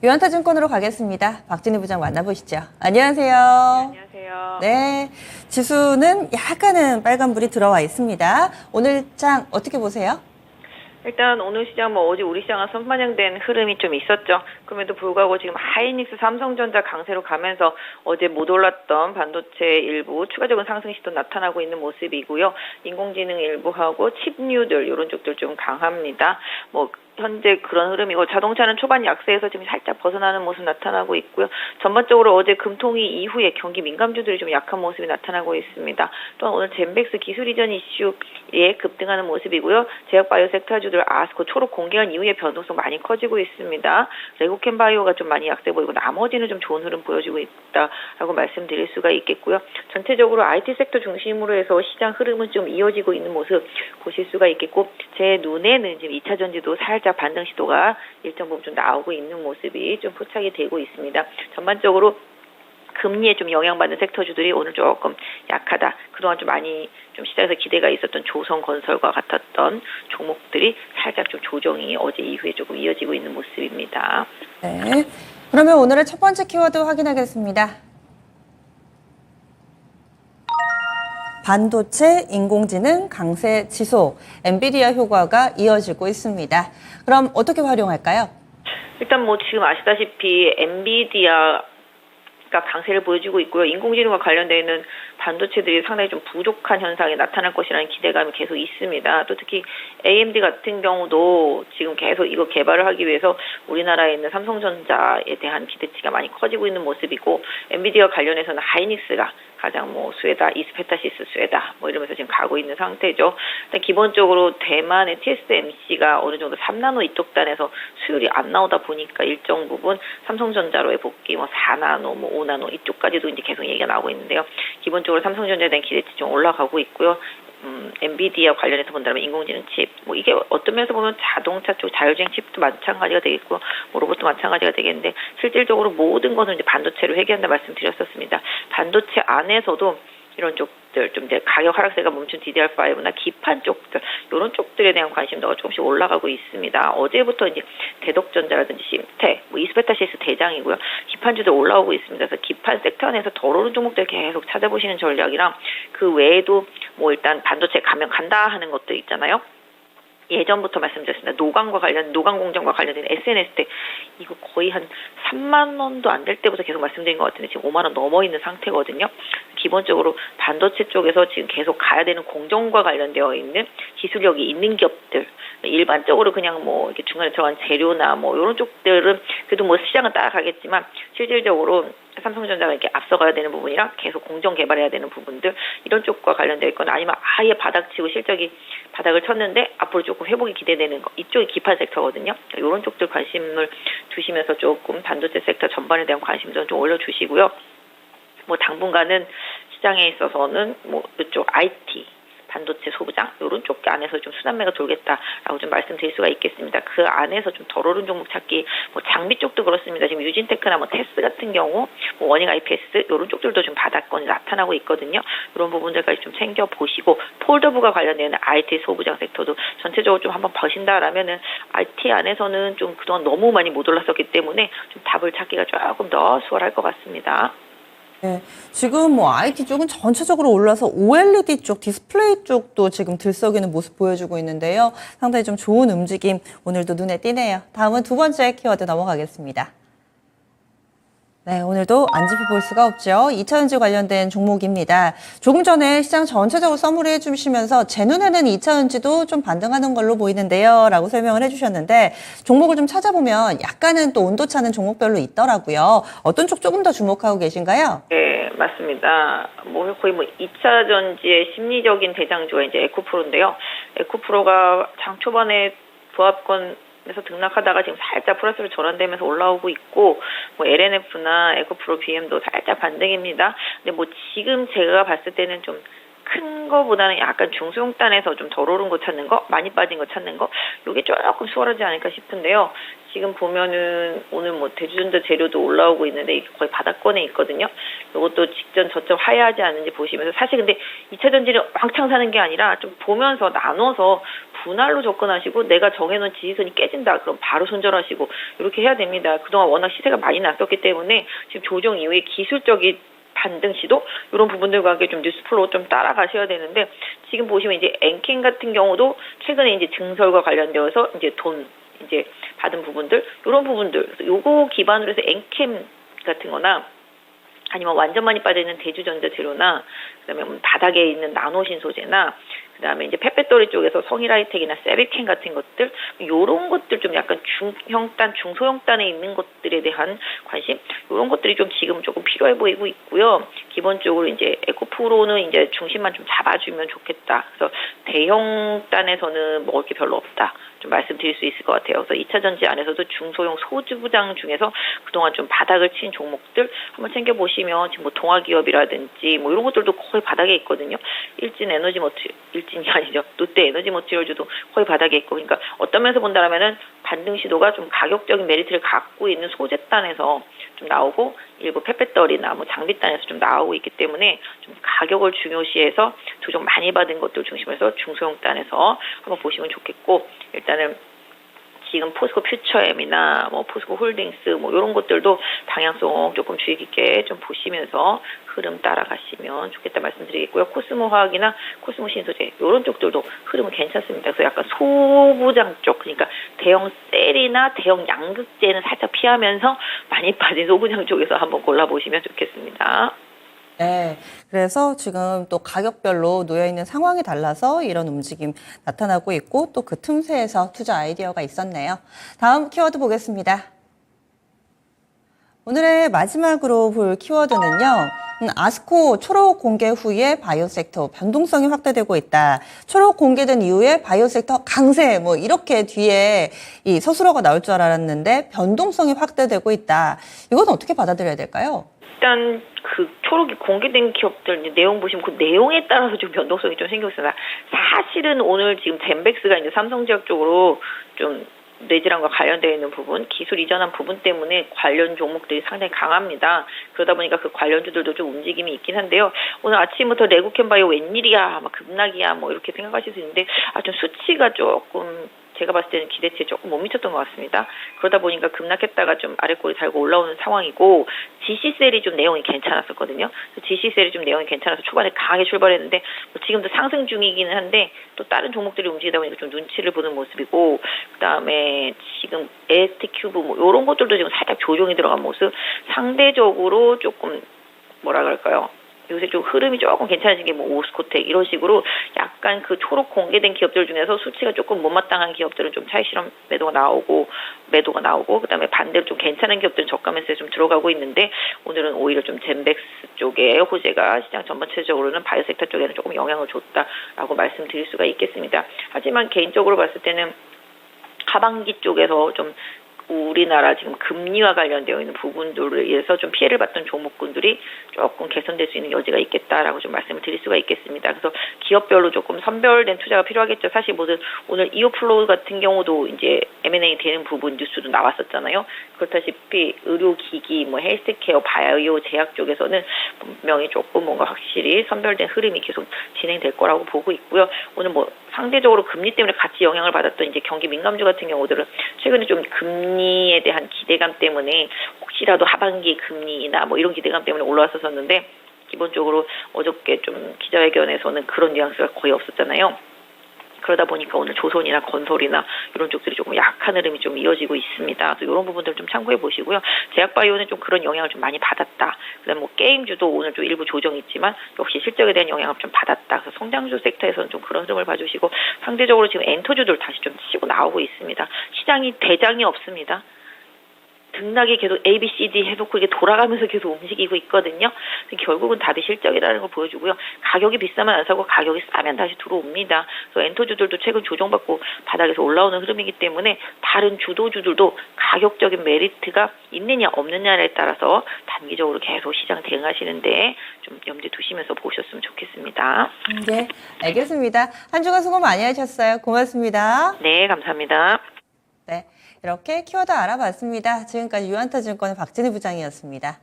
유한타증권으로 가겠습니다. 박진희 부장 만나보시죠. 안녕하세요. 네, 안녕하세요. 네, 지수는 약간은 빨간불이 들어와 있습니다. 오늘 장 어떻게 보세요? 일단 오늘 시장 어제 우리 시장은 선반영된 흐름이 좀 있었죠. 그럼에도 불구하고 지금 하이닉스, 삼성전자 강세로 가면서 어제 못 올랐던 반도체 일부 추가적인 상승 시도 나타나고 있는 모습이고요. 인공지능 일부하고 칩류들 이런 쪽들 좀 강합니다. 현재 그런 흐름이고 자동차는 초반 약세에서 지금 살짝 벗어나는 모습 나타나고 있고요. 전반적으로 어제 금통위 이후에 경기 민감주들이 좀 약한 모습이 나타나고 있습니다. 또한 오늘 젠백스 기술 이전 이슈에 급등하는 모습이고요. 제약바이오 섹터주들 아스코 초록 공개한 이후에 변동성 많이 커지고 있습니다. 레고캠 바이오가 좀 많이 약세 보이고 나머지는 좀 좋은 흐름 보여주고 있다라고 말씀드릴 수가 있겠고요. 전체적으로 IT 섹터 중심으로 해서 시장 흐름은 좀 이어지고 있는 모습 보실 수가 있겠고 제 눈에는 지금 2차 전지도 살짝 반등 시도가 일정 부분 좀 나오고 있는 모습이 좀 포착이 되고 있습니다. 전반적으로 금리에 좀 영향받는 섹터주들이 오늘 조금 약하다. 그동안 좀 많이 좀 시장에서 기대가 있었던 조선건설과 같았던 종목들이 살짝 좀 조정이 어제 이후에 조금 이어지고 있는 모습입니다. 네. 그러면 오늘의 첫 번째 키워드 확인하겠습니다. 반도체, 인공지능, 강세 지속, 엔비디아 효과가 이어지고 있습니다. 그럼 어떻게 활용할까요? 일단 지금 아시다시피 엔비디아가 강세를 보여주고 있고요. 인공지능과 관련되어 있는 반도체들이 상당히 좀 부족한 현상이 나타날 것이라는 기대감이 계속 있습니다. 또 특히 AMD 같은 경우도 지금 계속 이거 개발을 하기 위해서 우리나라에 있는 삼성전자에 대한 기대치가 많이 커지고 있는 모습이고 엔비디아 관련해서는 하이닉스가 가장 스웨다, 이스페타시스 스웨다 이러면서 지금 가고 있는 상태죠. 일단 기본적으로 대만의 TSMC가 어느 정도 3나노 이쪽 단에서 수율이 안 나오다 보니까 일정 부분 삼성전자로의 복귀 4나노, 5나노 이쪽까지도 이제 계속 얘기가 나오고 있는데요. 기본적으로 삼성전자에 대한 기대치 좀 올라가고 있고요. 엔비디아 관련해서 본다면 인공지능 칩, 이게 어떤 면에서 보면 자동차 쪽 자율주행 칩도 마찬가지가 되겠고, 로봇도 마찬가지가 되겠는데, 실질적으로 모든 것은 이제 반도체로 회귀한다 말씀드렸었습니다. 반도체 안에서도 이런 쪽들, 좀 이제 가격 하락세가 멈춘 DDR5나 기판 쪽들, 이런 쪽들에 대한 관심도가 조금씩 올라가고 있습니다. 어제부터 이제 대덕전자라든지 심텍, 이스페타시스 대장이고요. 기판주도 올라오고 있습니다. 그래서 기판 섹터 안에서 덜 오른 종목들 계속 찾아보시는 전략이랑 그 외에도 일단 반도체 가면 간다 하는 것도 있잖아요. 예전부터 말씀드렸습니다. 노광 공정과 관련된 SNS텍 이거 거의 한 3만 원도 안 될 때부터 계속 말씀드린 것 같은데 지금 5만 원 넘어 있는 상태거든요. 기본적으로 반도체 쪽에서 지금 계속 가야 되는 공정과 관련되어 있는 기술력이 있는 기업들, 일반적으로 그냥 이렇게 중간에 들어간 재료나 이런 쪽들은 그래도 시장은 따라가겠지만 실질적으로 삼성전자가 이렇게 앞서가야 되는 부분이랑 계속 공정 개발해야 되는 부분들 이런 쪽과 관련되어 있거나 아니면 아예 바닥치고 실적이 바닥을 쳤는데 앞으로 조금 회복이 기대되는 거 이쪽이 기판 섹터거든요. 이런 쪽들 관심을 두시면서 조금 반도체 섹터 전반에 대한 관심도 좀 올려주시고요. 당분간은 시장에 있어서는 이쪽 IT 반도체 소부장 이런 쪽 안에서 좀 순환매가 돌겠다라고 좀 말씀드릴 수가 있겠습니다. 그 안에서 좀 덜 오른 종목 찾기 장비 쪽도 그렇습니다. 지금 유진테크나 테스 같은 경우 워닝 IPS 이런 쪽들도 좀 바닥권이 나타나고 있거든요. 이런 부분들까지 좀 챙겨 보시고 폴더부가 관련되는 IT 소부장 섹터도 전체적으로 좀 한번 보신다라면은 IT 안에서는 좀 그동안 너무 많이 못 올랐었기 때문에 좀 답을 찾기가 조금 더 수월할 것 같습니다. 네, 지금 IT 쪽은 전체적으로 올라서 OLED 쪽, 디스플레이 쪽도 지금 들썩이는 모습 보여주고 있는데요. 상당히 좀 좋은 움직임 오늘도 눈에 띄네요. 다음은 두 번째 키워드 넘어가겠습니다. 네, 오늘도 안 짚어볼 수가 없죠. 2차전지 관련된 종목입니다. 조금 전에 시장 전체적으로 서머리 해주시면서 제 눈에는 2차전지도 좀 반등하는 걸로 보이는데요. 라고 설명을 해주셨는데 종목을 좀 찾아보면 약간은 또 온도차는 종목별로 있더라고요. 어떤 쪽 조금 더 주목하고 계신가요? 네, 맞습니다. 거의 2차전지의 심리적인 대장주가 이제 에코프로인데요. 에코프로가 장 초반에 부합권에서 등락하다가 지금 살짝 플러스로 전환되면서 올라오고 있고 LNF나 에코프로 BM도 살짝 반등입니다. 근데 지금 제가 봤을 때는 좀 큰 거보다는 약간 중소형단에서 좀 덜 오른 거 찾는 거, 많이 빠진 거 찾는 거, 이게 조금 수월하지 않을까 싶은데요. 지금 보면은 오늘 대주전자 재료도 올라오고 있는데 이게 거의 바닥권에 있거든요. 이것도 직전 저점 하회하지 않는지 보시면서 사실 근데 2차 전지를 왕창 사는 게 아니라 좀 보면서 나눠서 분할로 접근하시고 내가 정해놓은 지지선이 깨진다. 그럼 바로 손절하시고 이렇게 해야 됩니다. 그동안 워낙 시세가 많이 났었기 때문에 지금 조정 이후에 기술적인 반등 시도 이런 부분들과 함께 좀 뉴스플로우 좀 따라가셔야 되는데 지금 보시면 이제 엔캠 같은 경우도 최근에 이제 증설과 관련되어서 이제 돈 이제 받은 부분들 이런 부분들 그래서 요거 기반으로 해서 엔캠 같은 거나 아니면 완전 많이 빠져있는 대주전자 재료나 그다음에 바닥에 있는 나노신 소재나 그다음에 이제 펫배터리 쪽에서 성일하이텍이나 세비캔 같은 것들 요런 것들 좀 약간 중형단 중소형단에 있는 것들에 대한 관심 요런 것들이 좀 지금 조금 필요해 보이고 있고요. 기본적으로 이제 에코프로는 이제 중심만 좀 잡아주면 좋겠다. 그래서 대형단에서는 먹을 게 별로 없다. 좀 말씀드릴 수 있을 것 같아요. 그래서 2차 전지 안에서도 중소형 소주부장 중에서 그동안 좀 바닥을 친 종목들 한번 챙겨보시면 지금 뭐 동아기업이라든지 뭐 이런 것들도 거의 바닥에 있거든요. 일진이 아니죠. 롯데 에너지 머티리얼즈도 거의 바닥에 있고 그러니까 어떤 면에서 본다면은 반등 시도가 좀 가격적인 메리트를 갖고 있는 소재단에서 좀 나오고 일부 펫배터리나 뭐 장비단에서 좀 나오고 있기 때문에 좀 가격을 중요시해서 조정 많이 받은 것들 중심으로 해서 중소형단에서 한번 보시면 좋겠고 일단은 지금 포스코 퓨처엠이나 뭐 포스코 홀딩스 뭐 이런 것들도 방향성 조금 주의 깊게 좀 보시면서 흐름 따라가시면 좋겠다 말씀드리겠고요. 코스모 화학이나 코스모 신소재 이런 쪽들도 흐름은 괜찮습니다. 그래서 약간 소부장 쪽 그러니까 대형 셀이나 대형 양극재는 살짝 피하면서 많이 빠진 소부장 쪽에서 한번 골라보시면 좋겠습니다. 네, 그래서 지금 또 가격별로 놓여있는 상황이 달라서 이런 움직임 나타나고 있고 또 그 틈새에서 투자 아이디어가 있었네요. 다음 키워드 보겠습니다. 오늘의 마지막으로 볼 키워드는요. 아스코 초록 공개 후에 바이오 섹터 변동성이 확대되고 있다. 초록 공개된 이후에 바이오 섹터 강세 뭐 이렇게 뒤에 이 서술어가 나올 줄 알았는데 변동성이 확대되고 있다. 이건 어떻게 받아들여야 될까요? 일단 그 초록이 공개된 기업들 내용 보시면 그 내용에 따라서 좀 변동성이 좀 생기고 있습니다. 사실은 오늘 지금 젠백스가 이제 삼성제약 쪽으로 좀 뇌질환과 관련되어 있는 부분, 기술 이전한 부분 때문에 관련 종목들이 상당히 강합니다. 그러다 보니까 그 관련주들도 좀 움직임이 있긴 한데요. 오늘 아침부터 레고캠바이오 웬일이야, 막 급락이야, 뭐 이렇게 생각하실 수 있는데, 좀 수치가 조금 제가 봤을 때는 기대치에 조금 못 미쳤던 것 같습니다. 그러다 보니까 급락했다가 좀 아래꼬리 달고 올라오는 상황이고 GC셀이 좀 내용이 괜찮았었거든요. GC셀이 좀 내용이 괜찮아서 초반에 강하게 출발했는데 뭐 지금도 상승 중이기는 한데 또 다른 종목들이 움직이다 보니까 좀 눈치를 보는 모습이고 그다음에 지금 AST큐브 뭐 이런 것들도 지금 살짝 조정이 들어간 모습 상대적으로 조금 뭐라 그럴까요? 요새 좀 흐름이 조금 괜찮아진 게 뭐 오스코텍 이런 식으로 약간 그 초록 공개된 기업들 중에서 수치가 조금 못마땅한 기업들은 좀 차익 실험 매도가 나오고 그다음에 반대로 좀 괜찮은 기업들은 저가 매수에 좀 들어가고 있는데 오늘은 오히려 좀 젠백스 쪽에 호재가 시장 전반체적으로는 바이오섹터 쪽에는 조금 영향을 줬다라고 말씀드릴 수가 있겠습니다. 하지만 개인적으로 봤을 때는 하반기 쪽에서 좀 우리나라 지금 금리와 관련되어 있는 부분들에 의해서 좀 피해를 봤던 종목군들이 조금 개선될 수 있는 여지가 있겠다라고 좀 말씀을 드릴 수가 있겠습니다. 그래서 기업별로 조금 선별된 투자가 필요하겠죠. 사실 오늘 이오플로우 같은 경우도 이제 M&A 되는 부분 뉴스도 나왔었잖아요. 그렇다시피 의료기기, 뭐 헬스케어, 바이오, 제약 쪽에서는 분명히 조금 뭔가 확실히 선별된 흐름이 계속 진행될 거라고 보고 있고요. 오늘 뭐 상대적으로 금리 때문에 같이 영향을 받았던 이제 경기 민감주 같은 경우들은 최근에 좀 금리에 대한 기대감 때문에 혹시라도 하반기 금리나 뭐 이런 기대감 때문에 올라왔었는데 기본적으로 어저께 좀 기자회견에서는 그런 뉘앙스가 거의 없었잖아요. 그러다 보니까 오늘 조선이나 건설이나 이런 쪽들이 조금 약한 흐름이 좀 이어지고 있습니다. 그래서 이런 부분들 좀 참고해 보시고요. 제약바이오는 좀 그런 영향을 좀 많이 받았다. 그다음 뭐 게임주도 오늘 좀 일부 조정이 있지만 역시 실적에 대한 영향을 좀 받았다. 그래서 성장주 섹터에서는 좀 그런 흐름을 봐주시고 상대적으로 지금 엔터주들 다시 좀 치고 나오고 있습니다. 시장이 대장이 없습니다. 등락이 계속 A, B, C, D 해놓고 이게 돌아가면서 계속 움직이고 있거든요. 결국은 다들 실적이라는 걸 보여주고요. 가격이 비싸면 안 사고 가격이 싸면 다시 들어옵니다. 그래서 엔터주들도 최근 조정받고 바닥에서 올라오는 흐름이기 때문에 다른 주도주들도 가격적인 메리트가 있느냐 없느냐에 따라서 단기적으로 계속 시장 대응하시는데 좀 염두에 두시면서 보셨으면 좋겠습니다. 네, 알겠습니다. 한 주간 수고 많이 하셨어요. 고맙습니다. 네, 감사합니다. 네, 이렇게 키워드 알아봤습니다. 지금까지 유한타증권의 박진희 부장이었습니다.